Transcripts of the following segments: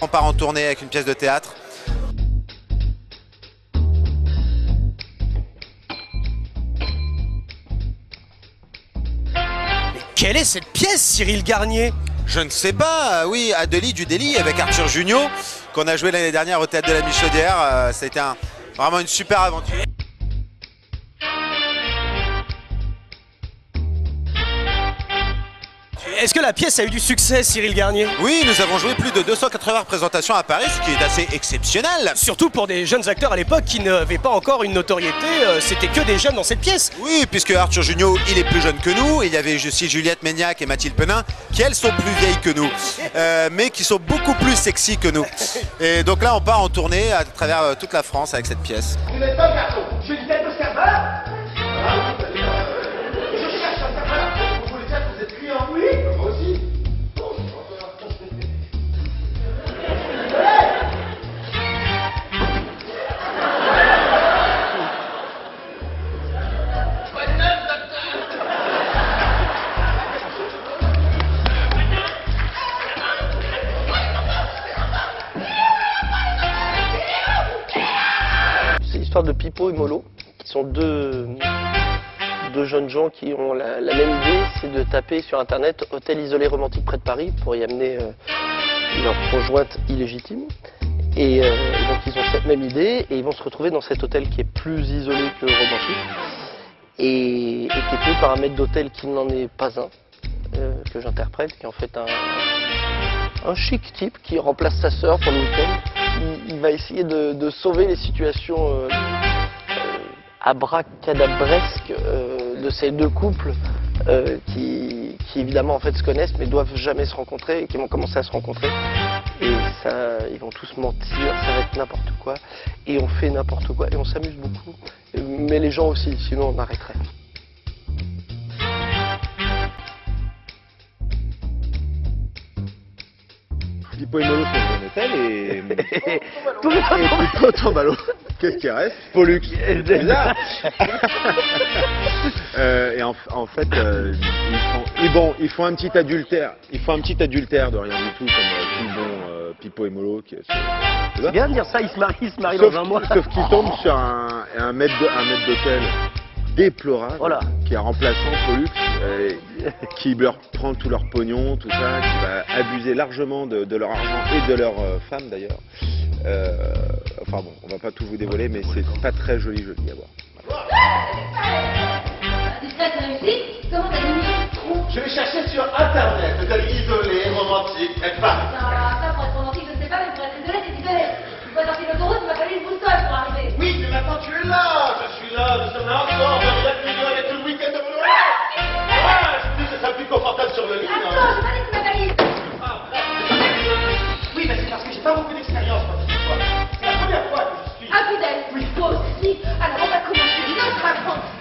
On part en tournée avec une pièce de théâtre. Mais quelle est cette pièce, Cyril Garnier? Je ne sais pas, oui, Adelie du Délit avec Arthur Junio, qu'on a joué l'année dernière au Théâtre de la Michaudière. Ça a été vraiment une super aventure. Est-ce que la pièce a eu du succès, Cyril Garnier? Oui, nous avons joué plus de 280 représentations à Paris, ce qui est assez exceptionnel. Surtout pour des jeunes acteurs à l'époque qui n'avaient pas encore une notoriété, c'était que des jeunes dans cette pièce. Oui, puisque Arthur Junio, il est plus jeune que nous. Il y avait aussi Juliette Méniac et Mathilde Penin, qui elles sont plus vieilles que nous, mais qui sont beaucoup plus sexy que nous. Et donc là, on part en tournée à travers toute la France avec cette pièce. Vous n'êtes pas le garçon, je suis une tête de serveur. Je cherche un serveur. Vous voulez dire que vous êtes client? Oui, moi aussi. C'est l'histoire de Pipo et Molo, qui sont deux jeunes gens qui ont la même idée, c'est de taper sur internet hôtel isolé romantique près de Paris pour y amener leur conjointe illégitime. Et donc ils ont cette même idée et ils vont se retrouver dans cet hôtel qui est plus isolé que romantique et qui est tenu par un maître d'hôtel qui n'en est pas un, que j'interprète, qui est en fait un chic type qui remplace sa sœur pour le week-end. Il va essayer de sauver les situations abracadabresques de ces deux couples qui évidemment en fait se connaissent mais doivent jamais se rencontrer et qui vont commencer à se rencontrer. Et ça, ils vont tous mentir, ça va être n'importe quoi. Et on fait n'importe quoi et on s'amuse beaucoup. Mais les gens aussi, sinon on arrêterait. Pipo et Molo sont dans un hôtel et Pipo Tombalo. Qu'est-ce qui reste? Pollux. C'est bizarre. Et en fait, ils font un petit adultère. Ils font un petit adultère de rien du tout, comme tout le bon Pipo et Molo. C'est bien de dire ça, ils se marient dans un mois. Sauf qu'ils tombent sur un maître d'hôtel déplorable, voilà, qui est remplaçant Pollux, qui leur prend tout leur pognon, tout ça, qui va abuser largement de leur argent et de leur femme d'ailleurs. Enfin bon, on va pas tout vous dévoiler, mais c'est pas très joli à voir. Discrète réussite, comment t'as diminué le trou? Je vais chercher sur internet, hôtel isolé, romantique, près de Paris. Non, ça pour être romantique, je ne sais pas, mais pour être isolé, c'est isolé. Tu peux sortir l'autoroute, il m'a fallu une boussole pour arriver. Oui, mais maintenant tu es là. Je suis là, nous sommes là ensemble. Il y a plus avec tout le week-end de boulot. Ah, je me dis que ce sera plus confortable sur le lit. Attends, j'ai pas dit que tu m'as valise. Oui, mais c'est parce que j'ai pas beaucoup d'expérience, moi, cette fois. C'est la première fois que je suis. Infidèle. Oui. Toi aussi. Alors on va commencer notre apprentissage.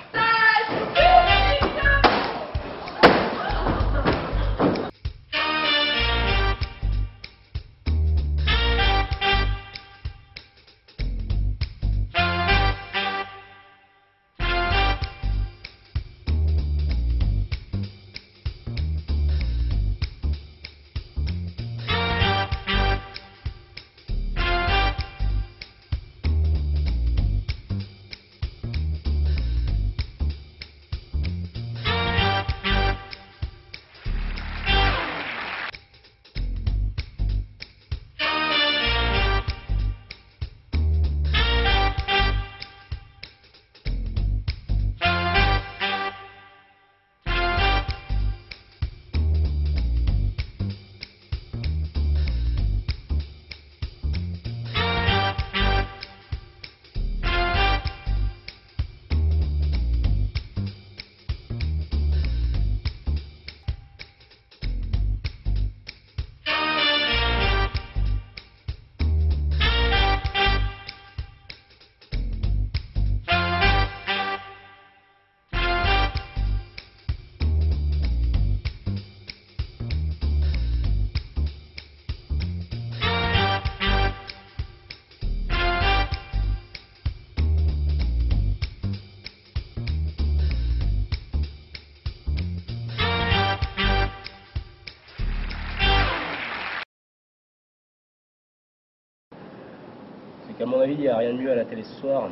À mon avis, il n'y a rien de mieux à la télé ce soir.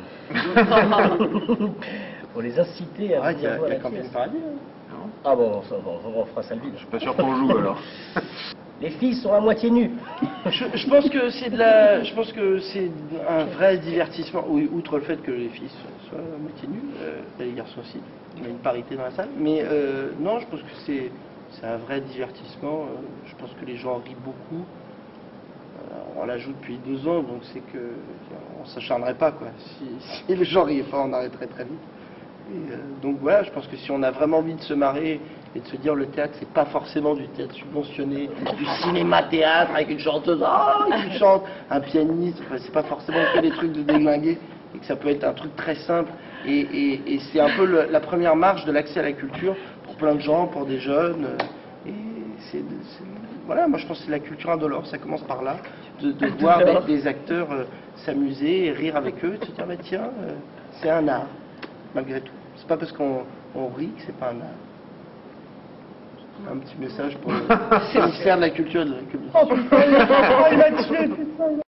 Pour les inciter à venir voir la pièce. Ah bon, on fera ça le vide. Je suis pas sûr qu'on joue alors. Les filles sont à moitié nues. Je pense que c'est un vrai divertissement, oui, outre le fait que les filles soient à moitié nues, les garçons aussi, il y a une parité dans la salle, mais non, je pense que c'est un vrai divertissement, je pense que les gens rient beaucoup, on la joue depuis 2 ans, donc c'est que on s'acharnerait pas, quoi. Si les gens riaient pas, on arrêterait très vite. Et, donc voilà, je pense que si on a vraiment envie de se marrer et de se dire le théâtre, c'est pas forcément du théâtre subventionné, du cinéma-théâtre avec une chanteuse qui chante, un pianiste, enfin, c'est pas forcément que des trucs de déglinguer, et que ça peut être un truc très simple. Et c'est un peu la première marche de l'accès à la culture pour plein de gens, pour des jeunes. Et voilà, moi je pense que c'est la culture indolore, ça commence par là, de voir des acteurs s'amuser et rire avec eux, et de se dire bah, tiens, c'est un art, malgré tout. C'est pas parce qu'on rit que c'est pas un art. Un petit message pour le ministère de la Culture et de la Communication.